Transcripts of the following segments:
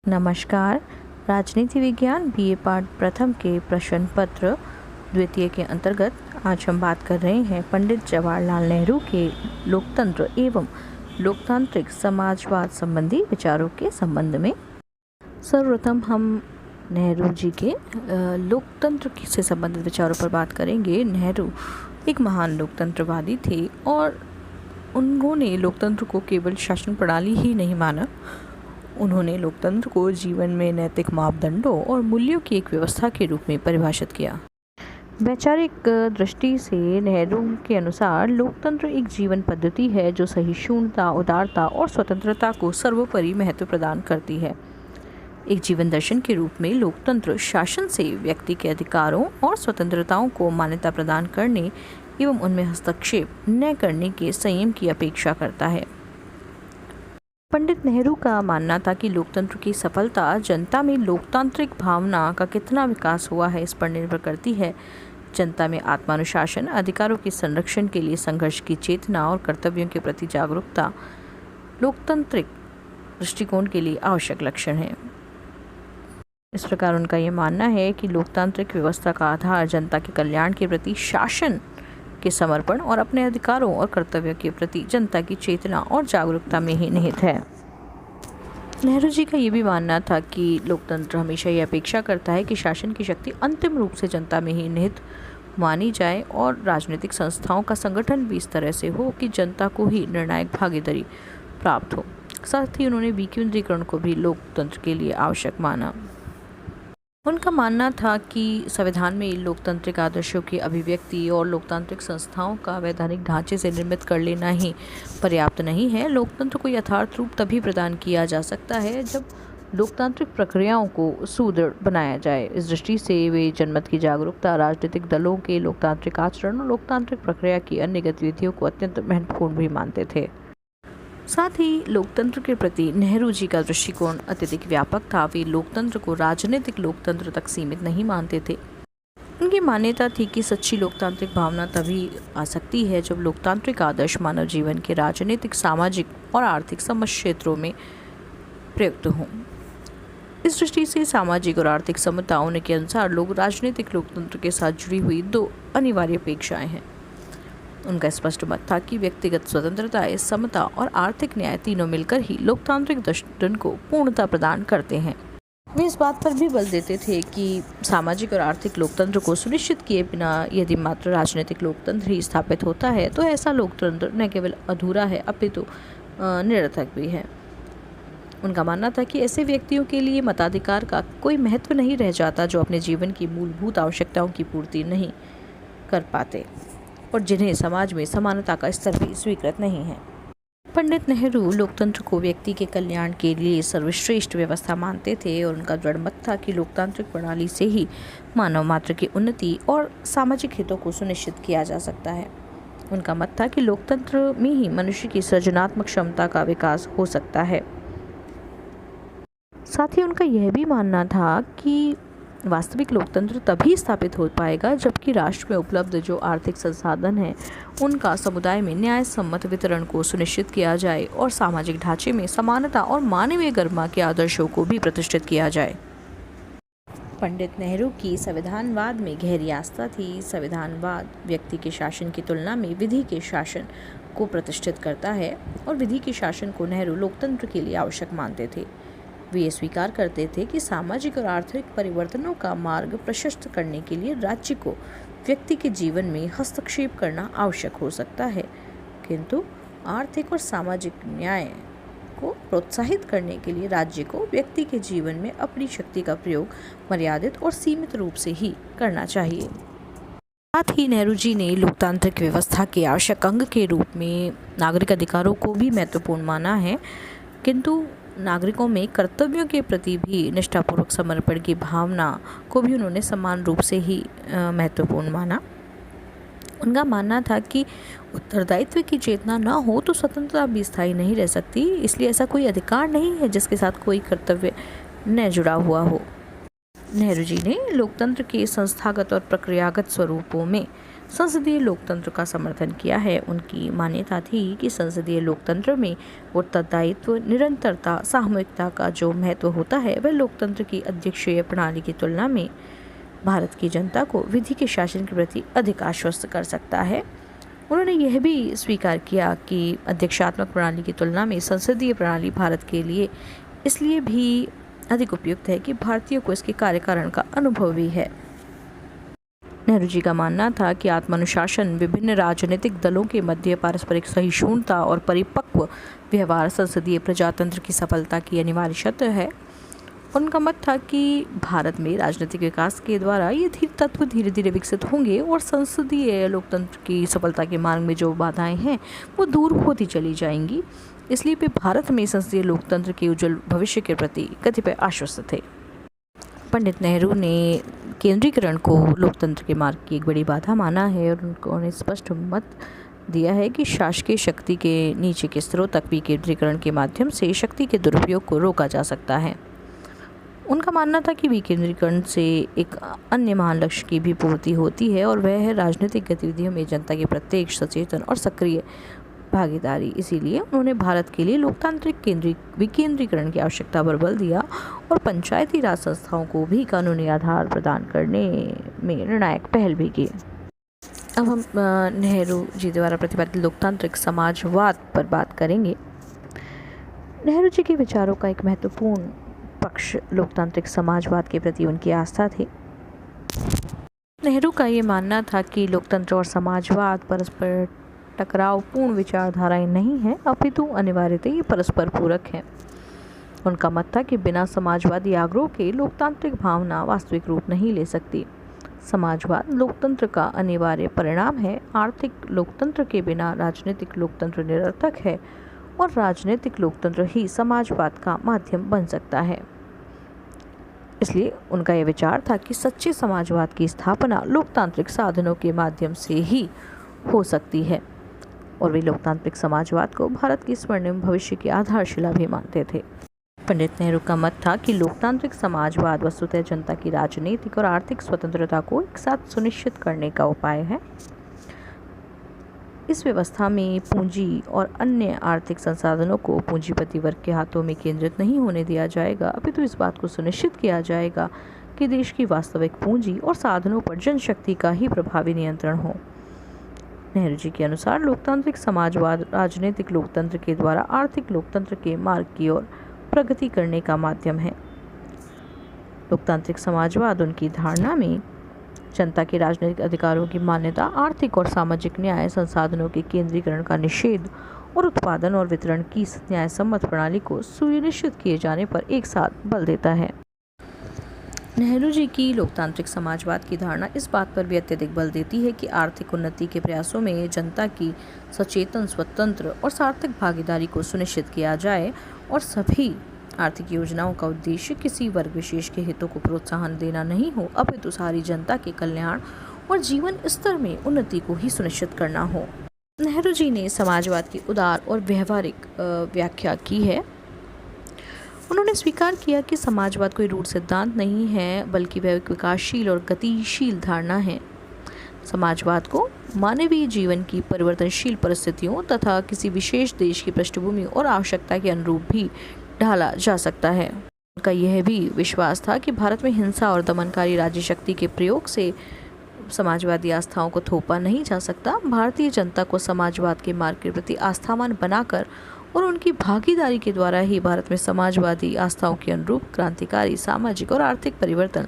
नमस्कार। राजनीति विज्ञान बीए पाठ प्रथम के प्रश्न पत्र द्वितीय के अंतर्गत आज हम बात कर रहे हैं पंडित जवाहरलाल नेहरू के लोकतंत्र एवं लोकतांत्रिक समाजवाद संबंधी विचारों के संबंध में। सर्वप्रथम हम नेहरू जी के लोकतंत्र से संबंधित विचारों पर बात करेंगे। नेहरू एक महान लोकतंत्रवादी थे और उन्होंने लोकतंत्र को केवल शासन प्रणाली ही नहीं माना, उन्होंने लोकतंत्र को जीवन में नैतिक मापदंडों और मूल्यों की एक व्यवस्था के रूप में परिभाषित किया। वैचारिक दृष्टि से नेहरू के अनुसार लोकतंत्र एक जीवन पद्धति है जो सहिष्णुता, उदारता और स्वतंत्रता को सर्वोपरि महत्व प्रदान करती है। एक जीवन दर्शन के रूप में लोकतंत्र शासन से व्यक्ति के अधिकारों और स्वतंत्रताओं को मान्यता प्रदान करने एवं उनमें हस्तक्षेप न करने के संयम की अपेक्षा करता है। पंडित नेहरू का मानना था कि लोकतंत्र की सफलता जनता में लोकतांत्रिक भावना का कितना विकास हुआ है इस पर निर्भर करती है। जनता में आत्मानुशासन, अधिकारों के संरक्षण के लिए संघर्ष की चेतना और कर्तव्यों के प्रति जागरूकता लोकतांत्रिक दृष्टिकोण के लिए आवश्यक लक्षण है। इस प्रकार उनका ये मानना है कि लोकतांत्रिक व्यवस्था का आधार जनता के कल्याण के प्रति शासन के समर्पण और अपने अधिकारों और कर्तव्यों के प्रति जनता की चेतना और जागरूकता में ही निहित है। नेहरू जी का ये भी मानना था कि लोकतंत्र हमेशा ये अपेक्षा करता है कि शासन की शक्ति अंतिम रूप से जनता में ही निहित मानी जाए और राजनीतिक संस्थाओं का संगठन भी इस तरह से हो कि जनता को ही निर्णायक भागीदारी प्राप्त हो। साथ ही उन्होंने विकेंद्रीकरण को भी लोकतंत्र के लिए आवश्यक माना। उनका मानना था कि संविधान में लोकतांत्रिक आदर्शों की अभिव्यक्ति और लोकतांत्रिक संस्थाओं का वैधानिक ढांचे से निर्मित कर लेना ही पर्याप्त नहीं है। लोकतंत्र को यथार्थ रूप तभी प्रदान किया जा सकता है जब लोकतांत्रिक प्रक्रियाओं को सुदृढ़ बनाया जाए। इस दृष्टि से वे जनमत की जागरूकता, राजनीतिक दलों के लोकतांत्रिक आचरण और लोकतांत्रिक प्रक्रिया की अन्य गतिविधियों को अत्यंत महत्वपूर्ण भी मानते थे। साथ ही लोकतंत्र के प्रति नेहरू जी का दृष्टिकोण अत्यधिक व्यापक था। वे लोकतंत्र को राजनीतिक लोकतंत्र तक सीमित नहीं मानते थे। उनकी मान्यता थी कि सच्ची लोकतांत्रिक भावना तभी आ सकती है जब लोकतांत्रिक आदर्श मानव जीवन के राजनीतिक, सामाजिक और आर्थिक समस्त क्षेत्रों में प्रयुक्त हों। इस दृष्टि से सामाजिक और आर्थिक समता उनके अनुसार लोग राजनीतिक लोकतंत्र के साथ जुड़ी हुई दो अनिवार्य अपेक्षाएं हैं। उनका स्पष्ट मत था कि व्यक्तिगत स्वतंत्रता, समता और आर्थिक न्याय तीनों मिलकर ही लोकतांत्रिक दर्शन को पूर्णता प्रदान करते हैं। वे इस बात पर भी बल देते थे कि सामाजिक और आर्थिक लोकतंत्र को सुनिश्चित किए बिना यदि मात्र राजनीतिक लोकतंत्र ही स्थापित होता है तो ऐसा लोकतंत्र न केवल अधूरा है अपितु निरर्थक भी है। उनका मानना था कि ऐसे व्यक्तियों के लिए मताधिकार का कोई महत्व नहीं रह जाता जो अपने जीवन की मूलभूत आवश्यकताओं की पूर्ति नहीं कर पाते और जिन्हें समाज में समानता का स्तर भी स्वीकृत नहीं है। पंडित नेहरू लोकतंत्र को व्यक्ति के कल्याण के लिए सर्वश्रेष्ठ व्यवस्था मानते थे और उनका दृढ़ मत था कि लोकतांत्रिक प्रणाली से ही मानव मात्र की उन्नति और सामाजिक हितों को सुनिश्चित किया जा सकता है। उनका मत था कि लोकतंत्र में ही मनुष्य की सृजनात्मक क्षमता का विकास हो सकता है। साथ ही उनका यह भी मानना था कि वास्तविक लोकतंत्र तभी स्थापित हो पाएगा जबकि राष्ट्र में उपलब्ध जो आर्थिक संसाधन हैं उनका समुदाय में न्याय सम्मत वितरण को सुनिश्चित किया जाए और सामाजिक ढांचे में समानता और मानवीय गरिमा के आदर्शों को भी प्रतिष्ठित किया जाए। पंडित नेहरू की संविधानवाद में गहरी आस्था थी। संविधानवाद व्यक्ति के शासन की तुलना में विधि के शासन को प्रतिष्ठित करता है और विधि के शासन को नेहरू लोकतंत्र के लिए आवश्यक मानते थे। वे ये स्वीकार करते थे कि सामाजिक और आर्थिक परिवर्तनों का मार्ग प्रशस्त करने के लिए राज्य को व्यक्ति के जीवन में हस्तक्षेप करना आवश्यक हो सकता है, किंतु आर्थिक और सामाजिक न्याय को प्रोत्साहित करने के लिए राज्य को व्यक्ति के जीवन में अपनी शक्ति का प्रयोग मर्यादित और सीमित रूप से ही करना चाहिए। साथ ही नेहरू जी ने लोकतांत्रिक व्यवस्था के आवश्यक अंग के रूप में नागरिक अधिकारों को भी महत्वपूर्ण माना है, किंतु नागरिकों में कर्तव्यों के प्रति भी निष्ठापूर्वक समर्पण की भावना को भी उन्होंने समान रूप से ही महत्वपूर्ण माना। उनका मानना था कि उत्तरदायित्व की चेतना न हो तो स्वतंत्रता भी स्थायी नहीं रह सकती, इसलिए ऐसा कोई अधिकार नहीं है जिसके साथ कोई कर्तव्य न जुड़ा हुआ हो। नेहरू जी ने लोकतंत्र के संस्थागत और प्रक्रियागत स्वरूपों में संसदीय लोकतंत्र का समर्थन किया है। उनकी मान्यता थी कि संसदीय लोकतंत्र में उत्तरदायित्व, निरंतरता, सामूहिकता का जो महत्व होता है वह लोकतंत्र की अध्यक्षीय प्रणाली की तुलना में भारत की जनता को विधि के शासन के प्रति अधिक आश्वस्त कर सकता है। उन्होंने यह भी स्वीकार किया कि अध्यक्षात्मक प्रणाली की तुलना में संसदीय प्रणाली भारत के लिए इसलिए भी अधिक उपयुक्त है कि भारतीयों को इसके कार्यकारण का अनुभव भी है। नेहरू जी का मानना था कि आत्मानुशासन, विभिन्न राजनीतिक दलों के मध्य पारस्परिक सहिष्णुता और परिपक्व व्यवहार संसदीय प्रजातंत्र की सफलता की अनिवार्य शर्त है। उनका मत था कि भारत में राजनीतिक विकास के द्वारा ये तत्व धीरे धीरे विकसित होंगे और संसदीय लोकतंत्र की सफलता के मार्ग में जो बाधाएं हैं वो दूर होती चली जाएंगी। इसलिए वे भारत में संसदीय लोकतंत्र के उज्जवल भविष्य के प्रति कतिपय आश्वस्त थे। पंडित नेहरू ने केंद्रीकरण को लोकतंत्र के मार्ग की एक बड़ी बाधा माना है और उन्होंने स्पष्ट मत दिया है कि शासकीय शक्ति के नीचे के स्तरों तक भी केंद्रीकरण के माध्यम से शक्ति के दुरुपयोग को रोका जा सकता है। उनका मानना था कि विकेंद्रीकरण से एक अन्य महान लक्ष्य की भी पूर्ति होती है और वह है राजनीतिक गतिविधियों में जनता की प्रत्यक्ष, सचेतन और सक्रिय भागीदारी। इसीलिए उन्होंने भारत के लिए लोकतांत्रिक विकेंद्रीकरण की आवश्यकता पर बल दिया और पंचायती राज संस्थाओं को भी कानूनी आधार प्रदान करने में निर्णायक पहल भी की। अब हम नेहरू जी द्वारा प्रतिपादित लोकतांत्रिक समाजवाद पर बात करेंगे। नेहरू जी के विचारों का एक महत्वपूर्ण पक्ष लोकतांत्रिक समाजवाद के प्रति उनकी आस्था थी। नेहरू का ये मानना था कि लोकतंत्र और समाजवाद परस्पर टकरावपूर्ण विचारधाराएं नहीं हैं, अपितु अनिवार्यतः ये परस्पर पूरक हैं। उनका मत था कि बिना समाजवादी आग्रह के लोकतांत्रिक भावना वास्तविक रूप नहीं ले सकती। समाजवाद लोकतंत्र का अनिवार्य परिणाम है। आर्थिक लोकतंत्र के बिना राजनीतिक लोकतंत्र निरर्थक है और राजनीतिक लोकतंत्र ही समाजवाद का माध्यम बन सकता है। इसलिए उनका यह विचार था कि सच्चे समाजवाद की स्थापना लोकतांत्रिक साधनों के माध्यम से ही हो सकती है और वे लोकतांत्रिक समाजवाद को भारत की स्वर्णिम भविष्य की आधारशिला भी मानते थे। पंडित नेहरू का मत था कि लोकतांत्रिक समाजवाद वस्तुतः जनता की राजनीतिक और आर्थिक स्वतंत्रता को एक साथ सुनिश्चित करने का उपाय है। इस व्यवस्था में पूंजी और अन्य आर्थिक संसाधनों को पूंजीपति वर्ग के हाथों में केंद्रित नहीं होने दिया जाएगा, अपितु इस बात को सुनिश्चित किया जाएगा कि देश की वास्तविक पूंजी और साधनों पर जनशक्ति का ही प्रभावी नियंत्रण हो। नेहरू जी के अनुसार लोकतांत्रिक समाजवाद राजनीतिक लोकतंत्र के द्वारा आर्थिक लोकतंत्र के मार्ग की ओर प्रगति करने का माध्यम है। लोकतांत्रिक समाजवाद उनकी धारणा में जनता के राजनीतिक अधिकारों की मान्यता, आर्थिक और सामाजिक न्याय, संसाधनों के केंद्रीकरण का निषेध और उत्पादन और वितरण की न्यायसम्मत प्रणाली को सुनिश्चित किए जाने पर एक साथ बल देता है। नेहरू जी की लोकतांत्रिक समाजवाद की धारणा इस बात पर भी अत्यधिक बल देती है कि आर्थिक उन्नति के प्रयासों में जनता की सचेतन, स्वतंत्र और सार्थक भागीदारी को सुनिश्चित किया जाए और सभी आर्थिक योजनाओं का उद्देश्य किसी वर्ग विशेष के हितों को प्रोत्साहन देना नहीं हो, अपितु सारी जनता के कल्याण और जीवन स्तर में उन्नति को ही सुनिश्चित करना हो। नेहरू जी ने समाजवाद की उदार और व्यवहारिक व्याख्या की है। उन्होंने स्वीकार किया कि समाजवाद कोई रूढ़ सिद्धांत नहीं है, बल्कि वह एक विकासशील और गतिशील धारणा है। समाजवाद को मानवीय जीवन की परिवर्तनशील परिस्थितियों तथा किसी विशेष देश की पृष्ठभूमि और आवश्यकता के अनुरूप भी ढाला जा सकता है। उनका यह भी विश्वास था कि भारत में हिंसा और दमनकारी राज्य शक्ति के प्रयोग से समाजवादी आस्थाओं को थोपा नहीं जा सकता। भारतीय जनता को समाजवाद के मार्ग के प्रति आस्थावान बनाकर और उनकी भागीदारी के द्वारा ही भारत में समाजवादी आस्थाओं के अनुरूप क्रांतिकारी सामाजिक और आर्थिक परिवर्तन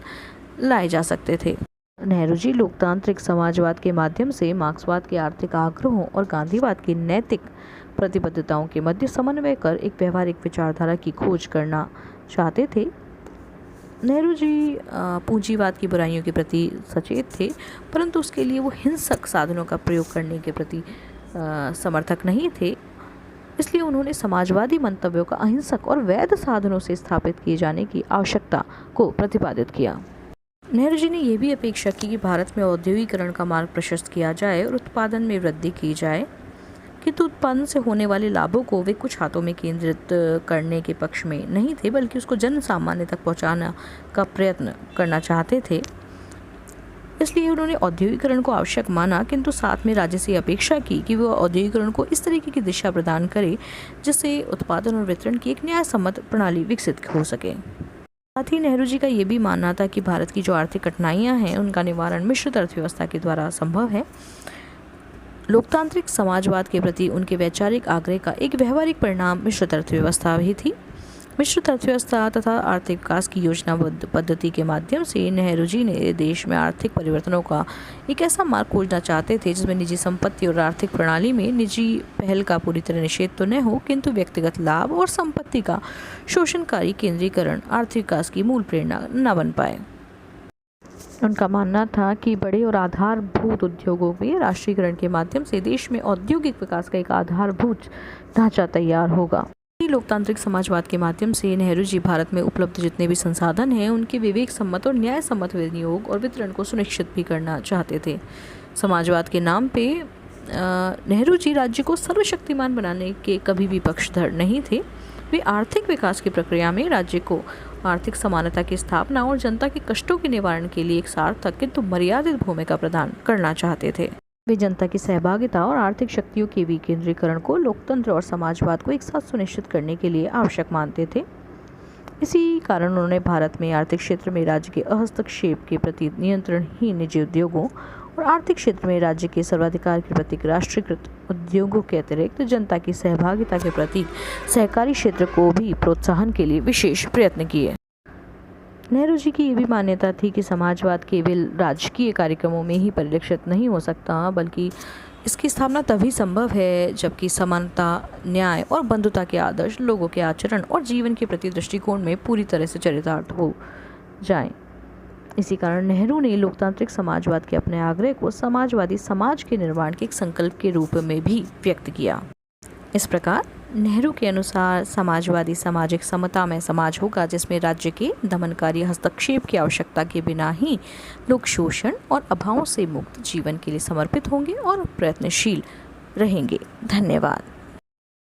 लाए जा सकते थे। नेहरू जी लोकतांत्रिक समाजवाद के माध्यम से मार्क्सवाद के आर्थिक आग्रहों और गांधीवाद की नैतिक प्रतिबद्धताओं के मध्य समन्वय कर एक व्यवहारिक विचारधारा की खोज करना चाहते थे। नेहरू जी पूंजीवाद की बुराइयों के प्रति सचेत थे, परंतु उसके लिए वो हिंसक साधनों का प्रयोग करने के प्रति समर्थक नहीं थे। इसलिए उन्होंने समाजवादी मंतव्यों का अहिंसक और वैध साधनों से स्थापित किए जाने की आवश्यकता को प्रतिपादित किया। नेहरू जी ने यह भी अपेक्षा की कि भारत में औद्योगिकरण का मार्ग प्रशस्त किया जाए और उत्पादन में वृद्धि की जाए, किंतु उत्पादन से होने वाले लाभों को वे कुछ हाथों में केंद्रित करने के पक्ष में नहीं थे, बल्कि उसको जन सामान्य तक पहुंचाना का प्रयत्न करना चाहते थे। इसलिए उन्होंने औद्योगिकरण को आवश्यक माना, किंतु साथ में राज्य से अपेक्षा की कि वह औद्योगिकरण को इस तरीके की दिशा प्रदान करे जिससे उत्पादन और वितरण की एक न्यायसम्मत प्रणाली विकसित हो सके। साथ ही नेहरू जी का ये भी मानना था कि भारत की जो आर्थिक कठिनाइयाँ हैं उनका निवारण मिश्रित अर्थव्यवस्था के द्वारा संभव है। लोकतांत्रिक समाजवाद के प्रति उनके वैचारिक आग्रह का एक व्यवहारिक परिणाम मिश्रित अर्थव्यवस्था भी थी। मिश्रित अर्थव्यवस्था तथा आर्थिक विकास की योजनाबद्ध पद्धति के माध्यम से नेहरू जी ने देश में आर्थिक परिवर्तनों का एक ऐसा मार्ग खोजना चाहते थे जिसमें निजी संपत्ति और आर्थिक प्रणाली में निजी पहल का पूरी तरह निषेध तो न हो, किंतु व्यक्तिगत लाभ और संपत्ति का शोषणकारी केंद्रीकरण आर्थिक विकास की मूल प्रेरणा न बन पाए। उनका मानना था कि बड़े और आधारभूत उद्योगों में राष्ट्रीयकरण के माध्यम से देश में औद्योगिक विकास का एक आधारभूत ढांचा तैयार होगा। लोकतांत्रिक समाजवाद के माध्यम से नेहरू जी भारत में उपलब्ध जितने भी संसाधन हैं उनके विवेक सम्मत और न्याय सम्मत विनियोग और वितरण को सुनिश्चित भी करना चाहते थे। समाजवाद के नाम पे नेहरू जी राज्य को सर्वशक्तिमान बनाने के कभी भी पक्षधर नहीं थे। वे आर्थिक विकास की प्रक्रिया में राज्य को आर्थिक समानता की स्थापना और जनता के कष्टों के निवारण के लिए एक सार्थक किंतु मर्यादित भूमिका प्रदान करना चाहते थे। वे जनता की सहभागिता और आर्थिक शक्तियों के विकेंद्रीकरण को लोकतंत्र और समाजवाद को एक साथ सुनिश्चित करने के लिए आवश्यक मानते थे। इसी कारण उन्होंने भारत में आर्थिक क्षेत्र में राज्य के हस्तक्षेप के प्रति नियंत्रणहीन निजी उद्योगों और आर्थिक क्षेत्र में राज्य के सर्वाधिकार के प्रतीक राष्ट्रीयकृत उद्योगों के अतिरिक्त जनता की सहभागिता के प्रतीक सहकारी क्षेत्र को भी प्रोत्साहन के लिए विशेष प्रयत्न किए। नेहरू जी की ये भी मान्यता थी कि समाजवाद केवल राजकीय कार्यक्रमों में ही परिलक्षित नहीं हो सकता, बल्कि इसकी स्थापना तभी संभव है जबकि समानता, न्याय और बंधुता के आदर्श लोगों के आचरण और जीवन के प्रति दृष्टिकोण में पूरी तरह से चरितार्थ हो जाएं। इसी कारण नेहरू ने लोकतांत्रिक समाजवाद के अपने आग्रह को समाजवादी समाज के निर्माण के एक संकल्प के रूप में भी व्यक्त किया। इस प्रकार नेहरू के अनुसार समाजवादी समाज एक समतामय समाज होगा जिसमें राज्य के दमनकारी हस्तक्षेप की आवश्यकता के बिना ही लोग शोषण और अभावों से मुक्त जीवन के लिए समर्पित होंगे और प्रयत्नशील रहेंगे। धन्यवाद।